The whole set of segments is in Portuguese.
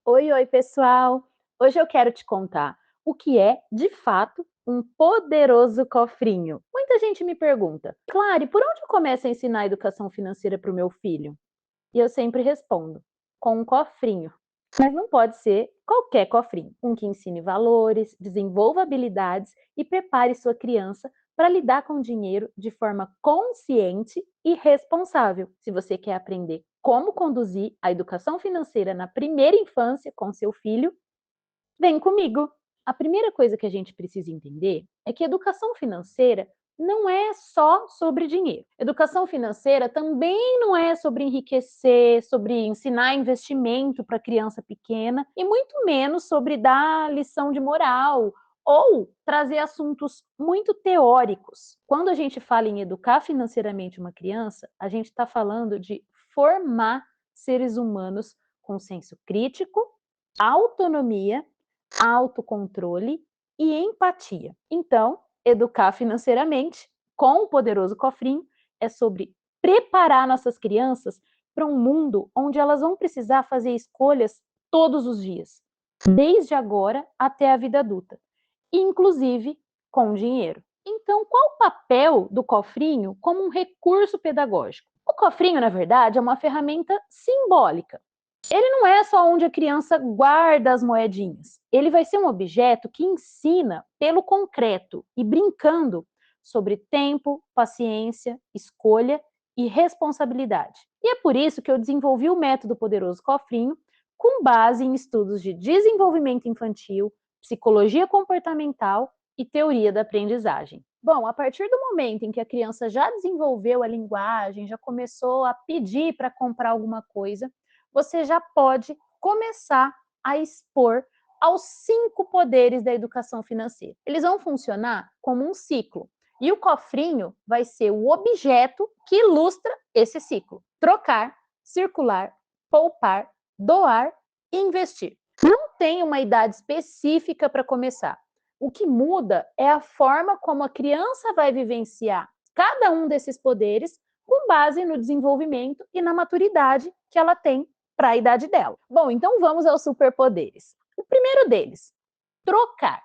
Oi, oi, pessoal! Hoje eu quero te contar o que é, de fato, um poderoso cofrinho. Muita gente me pergunta, Clary, por onde eu começo a ensinar educação financeira para o meu filho? E eu sempre respondo, com um cofrinho. Mas não pode ser qualquer cofrinho. Um que ensine valores, desenvolva habilidades e prepare sua criança para lidar com o dinheiro de forma consciente e responsável. Se você quer aprender como conduzir a educação financeira na primeira infância com seu filho, vem comigo! A primeira coisa que a gente precisa entender é que educação financeira não é só sobre dinheiro. Educação financeira também não é sobre enriquecer, sobre ensinar investimento para criança pequena e muito menos sobre dar lição de moral ou trazer assuntos muito teóricos. Quando a gente fala em educar financeiramente uma criança, a gente está falando de formar seres humanos com senso crítico, autonomia, autocontrole e empatia. Então, educar financeiramente com o poderoso cofrinho é sobre preparar nossas crianças para um mundo onde elas vão precisar fazer escolhas todos os dias, desde agora até a vida adulta, inclusive com dinheiro. Então, qual o papel do cofrinho como um recurso pedagógico? O cofrinho, na verdade, é uma ferramenta simbólica. Ele não é só onde a criança guarda as moedinhas. Ele vai ser um objeto que ensina pelo concreto e brincando sobre tempo, paciência, escolha e responsabilidade. E é por isso que eu desenvolvi o método Poderoso Cofrinho com base em estudos de desenvolvimento infantil, psicologia comportamental e teoria da aprendizagem. Bom, a partir do momento em que a criança já desenvolveu a linguagem, já começou a pedir para comprar alguma coisa, você já pode começar a expor aos 5 poderes da educação financeira. Eles vão funcionar como um ciclo. E o cofrinho vai ser o objeto que ilustra esse ciclo. Trocar, circular, poupar, doar e investir. Não tem uma idade específica para começar. O que muda é a forma como a criança vai vivenciar cada um desses poderes com base no desenvolvimento e na maturidade que ela tem para a idade dela. Bom, então vamos aos superpoderes. O primeiro deles, trocar.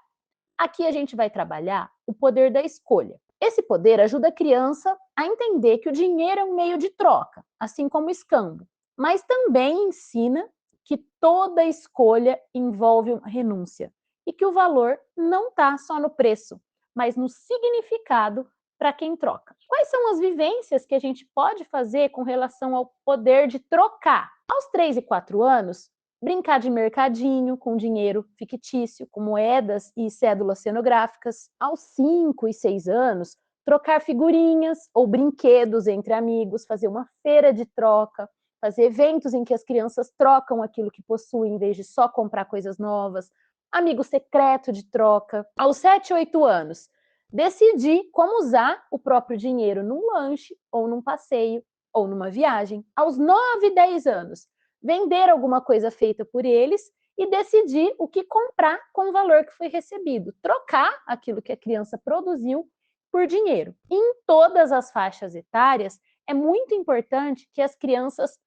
Aqui a gente vai trabalhar o poder da escolha. Esse poder ajuda a criança a entender que o dinheiro é um meio de troca, assim como o escambo, mas também ensina que toda escolha envolve uma renúncia e que o valor não está só no preço, mas no significado para quem troca. Quais são as vivências que a gente pode fazer com relação ao poder de trocar? Aos 3 e 4 anos, brincar de mercadinho com dinheiro fictício, com moedas e cédulas cenográficas. Aos 5 e 6 anos, trocar figurinhas ou brinquedos entre amigos, fazer uma feira de troca, fazer eventos em que as crianças trocam aquilo que possuem em vez de só comprar coisas novas, amigo secreto de troca. Aos 7, 8 anos, decidir como usar o próprio dinheiro num lanche ou num passeio ou numa viagem. Aos 9, 10 anos, vender alguma coisa feita por eles e decidir o que comprar com o valor que foi recebido, trocar aquilo que a criança produziu por dinheiro. Em todas as faixas etárias, é muito importante que as crianças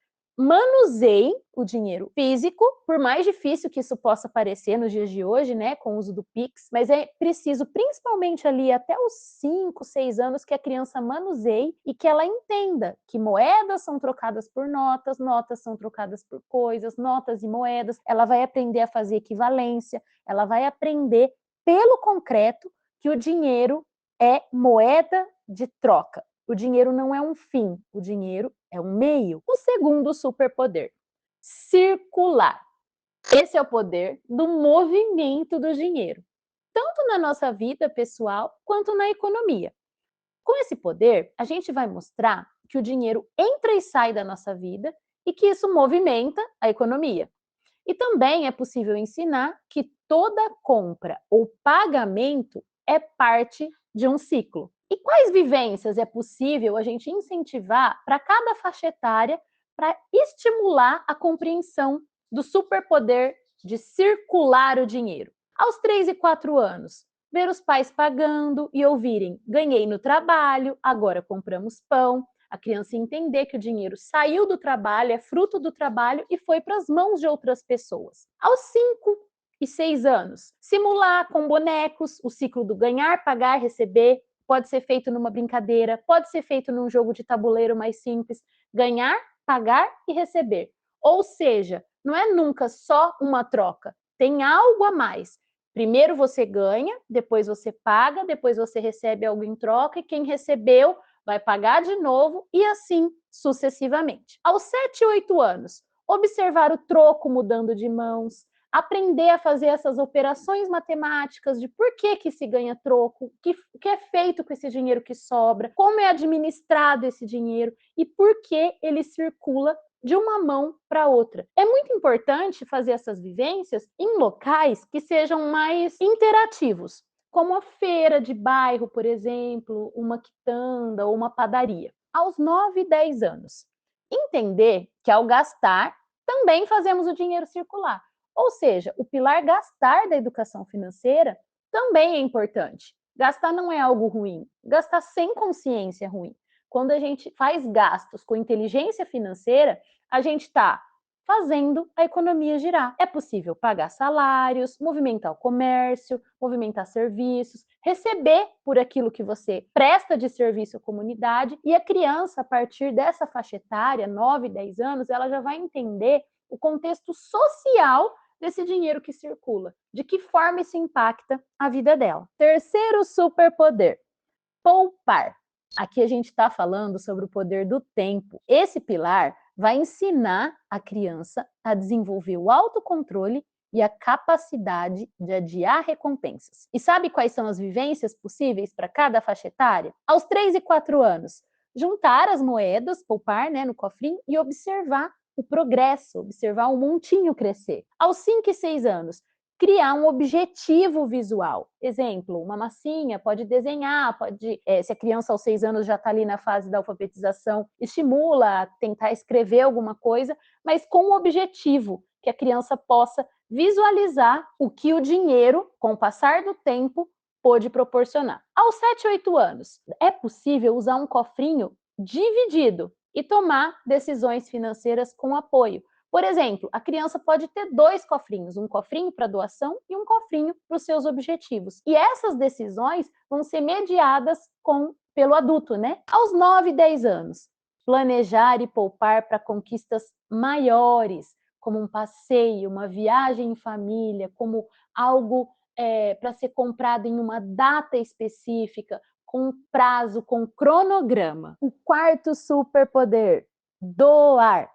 manuseiem o dinheiro físico, por mais difícil que isso possa parecer nos dias de hoje, né, com o uso do Pix, mas é preciso, principalmente ali até os 5, 6 anos, que a criança manuseie e que ela entenda que moedas são trocadas por notas, notas são trocadas por coisas, notas e moedas. Ela vai aprender a fazer equivalência, ela vai aprender pelo concreto que o dinheiro é moeda de troca. O dinheiro não é um fim, o dinheiro é um meio. O segundo superpoder, circular. Esse é o poder do movimento do dinheiro, tanto na nossa vida pessoal quanto na economia. Com esse poder, a gente vai mostrar que o dinheiro entra e sai da nossa vida e que isso movimenta a economia. E também é possível ensinar que toda compra ou pagamento é parte de um ciclo. E quais vivências é possível a gente incentivar para cada faixa etária para estimular a compreensão do superpoder de circular o dinheiro? Aos 3 e 4 anos, ver os pais pagando e ouvirem: ganhei no trabalho, agora compramos pão. A criança entender que o dinheiro saiu do trabalho, é fruto do trabalho e foi para as mãos de outras pessoas. Aos 5 e 6 anos, simular com bonecos o ciclo do ganhar, pagar, receber. Pode ser feito numa brincadeira, pode ser feito num jogo de tabuleiro mais simples. Ganhar, pagar e receber. Ou seja, não é nunca só uma troca, tem algo a mais. Primeiro você ganha, depois você paga, depois você recebe algo em troca e quem recebeu vai pagar de novo e assim sucessivamente. Aos 7, 8 anos, observar o troco mudando de mãos, aprender a fazer essas operações matemáticas de por que se ganha troco, o que é feito com esse dinheiro que sobra, como é administrado esse dinheiro e por que ele circula de uma mão para outra. É muito importante fazer essas vivências em locais que sejam mais interativos, como a feira de bairro, por exemplo, uma quitanda ou uma padaria. Aos 9, 10 anos, entender que ao gastar, também fazemos o dinheiro circular. Ou seja, o pilar gastar da educação financeira também é importante. Gastar não é algo ruim, gastar sem consciência é ruim. Quando a gente faz gastos com inteligência financeira, a gente está fazendo a economia girar. É possível pagar salários, movimentar o comércio, movimentar serviços, receber por aquilo que você presta de serviço à comunidade, e a criança, a partir dessa faixa etária, 9, 10 anos, ela já vai entender o contexto social desse dinheiro que circula, de que forma isso impacta a vida dela. Terceiro superpoder, poupar. Aqui a gente está falando sobre o poder do tempo. Esse pilar vai ensinar a criança a desenvolver o autocontrole e a capacidade de adiar recompensas. E sabe quais são as vivências possíveis para cada faixa etária? Aos 3 e 4 anos, juntar as moedas, poupar, no cofrinho e observar o progresso, observar o montinho crescer. Aos 5 e 6 anos, criar um objetivo visual. Exemplo, uma massinha, pode desenhar, se a criança aos 6 anos já está ali na fase da alfabetização, estimula a tentar escrever alguma coisa, mas com o objetivo que a criança possa visualizar o que o dinheiro, com o passar do tempo, pôde proporcionar. Aos 7, 8 anos, é possível usar um cofrinho dividido e tomar decisões financeiras com apoio. Por exemplo, a criança pode ter 2 cofrinhos, um cofrinho para doação e um cofrinho para os seus objetivos. E essas decisões vão ser mediadas pelo adulto, Aos 9, 10 anos, planejar e poupar para conquistas maiores, como um passeio, uma viagem em família, como algo para ser comprado em uma data específica, com prazo, com cronograma. O quarto superpoder, doar.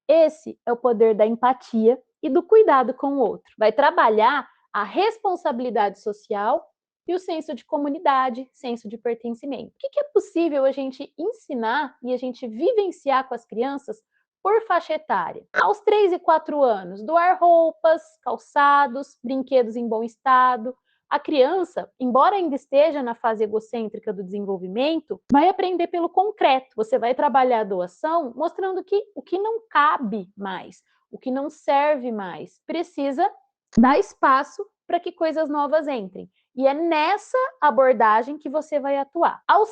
Esse é o poder da empatia e do cuidado com o outro. Vai trabalhar a responsabilidade social e o senso de comunidade, senso de pertencimento. O que é possível a gente ensinar e a gente vivenciar com as crianças por faixa etária? Aos 3 e 4 anos, doar roupas, calçados, brinquedos em bom estado. A criança, embora ainda esteja na fase egocêntrica do desenvolvimento, vai aprender pelo concreto. Você vai trabalhar a doação mostrando que o que não cabe mais, o que não serve mais, precisa dar espaço para que coisas novas entrem. E é nessa abordagem que você vai atuar. Aos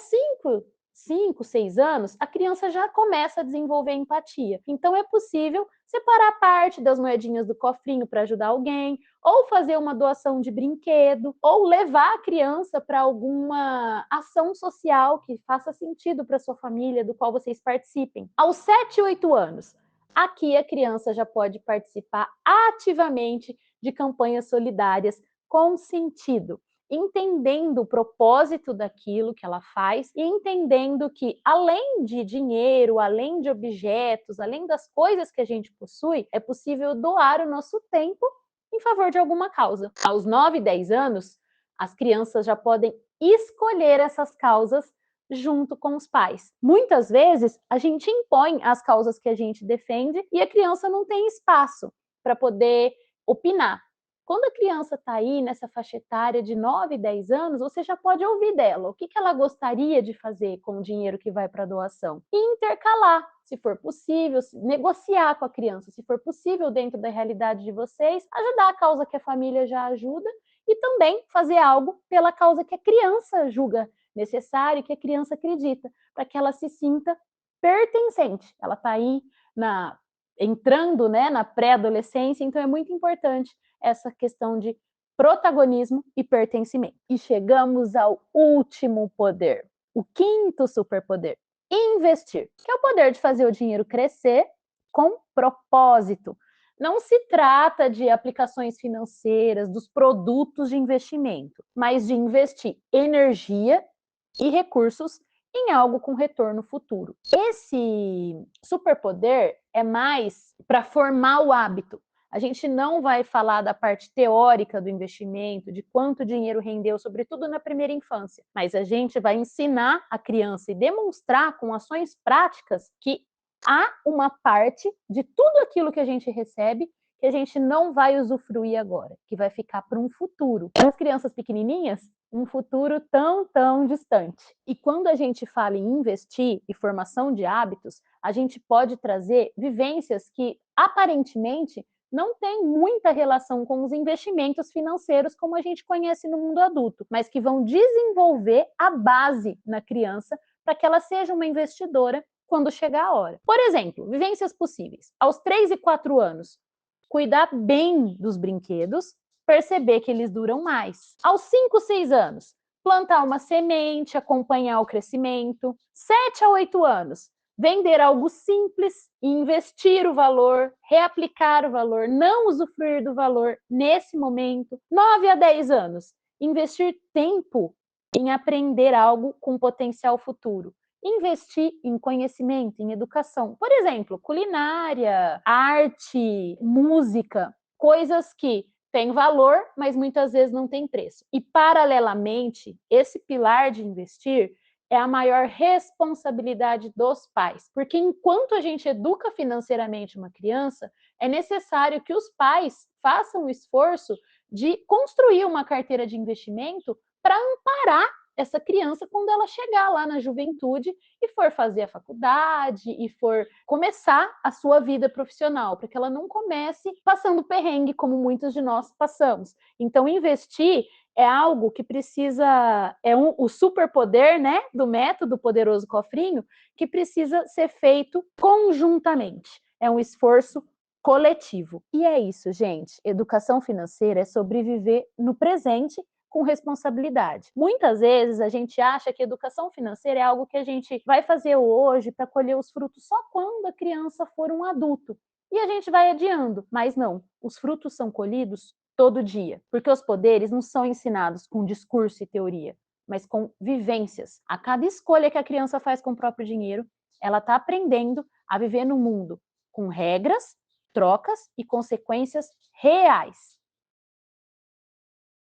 5, 6 anos, a criança já começa a desenvolver empatia. Então, é possível separar parte das moedinhas do cofrinho para ajudar alguém, ou fazer uma doação de brinquedo, ou levar a criança para alguma ação social que faça sentido para sua família, do qual vocês participem. Aos 7, 8 anos, aqui a criança já pode participar ativamente de campanhas solidárias com sentido, entendendo o propósito daquilo que ela faz e entendendo que, além de dinheiro, além de objetos, além das coisas que a gente possui, é possível doar o nosso tempo em favor de alguma causa. Aos 9, 10 anos, as crianças já podem escolher essas causas junto com os pais. Muitas vezes, a gente impõe as causas que a gente defende e a criança não tem espaço para poder opinar. Quando a criança está aí nessa faixa etária de 9, 10 anos, você já pode ouvir dela o que ela gostaria de fazer com o dinheiro que vai para a doação e intercalar, se for possível, negociar com a criança, se for possível, dentro da realidade de vocês, ajudar a causa que a família já ajuda e também fazer algo pela causa que a criança julga necessário e que a criança acredita, para que ela se sinta pertencente. Ela está aí entrando, né, na pré-adolescência, então é muito importante essa questão de protagonismo e pertencimento. E chegamos ao último poder, o quinto superpoder: investir, que é o poder de fazer o dinheiro crescer com propósito. Não se trata de aplicações financeiras, dos produtos de investimento, mas de investir energia e recursos em algo com retorno futuro. Esse superpoder é mais para formar o hábito. A gente não vai falar da parte teórica do investimento, de quanto dinheiro rendeu, sobretudo na primeira infância, mas a gente vai ensinar a criança e demonstrar com ações práticas que há uma parte de tudo aquilo que a gente recebe que a gente não vai usufruir agora, que vai ficar para um futuro. Para as crianças pequenininhas, um futuro tão distante. E quando a gente fala em investir e formação de hábitos, a gente pode trazer vivências que aparentemente não têm muita relação com os investimentos financeiros como a gente conhece no mundo adulto, mas que vão desenvolver a base na criança para que ela seja uma investidora quando chegar a hora. Por exemplo, vivências possíveis. Aos 3 e 4 anos, cuidar bem dos brinquedos, perceber que eles duram mais. Aos 5, 6 anos, plantar uma semente, acompanhar o crescimento. 7 a 8 anos, vender algo simples e investir o valor, reaplicar o valor, não usufruir do valor nesse momento. 9 a 10 anos, investir tempo em aprender algo com potencial futuro. Investir em conhecimento, em educação. Por exemplo, culinária, arte, música, coisas que têm valor, mas muitas vezes não têm preço. E, paralelamente, esse pilar de investir é a maior responsabilidade dos pais. Porque enquanto a gente educa financeiramente uma criança, é necessário que os pais façam o esforço de construir uma carteira de investimento para amparar essa criança quando ela chegar lá na juventude e for fazer a faculdade e for começar a sua vida profissional, para que ela não comece passando perrengue como muitos de nós passamos. Então, investir é algo que precisa, o superpoder, né, do método Poderoso Cofrinho, que precisa ser feito conjuntamente. É um esforço coletivo. E é isso, gente. Educação financeira é sobreviver no presente com responsabilidade. Muitas vezes a gente acha que educação financeira é algo que a gente vai fazer hoje para colher os frutos só quando a criança for um adulto. E a gente vai adiando, mas não. Os frutos são colhidos todo dia, porque os poderes não são ensinados com discurso e teoria, mas com vivências. A cada escolha que a criança faz com o próprio dinheiro, ela está aprendendo a viver no mundo com regras, trocas e consequências reais.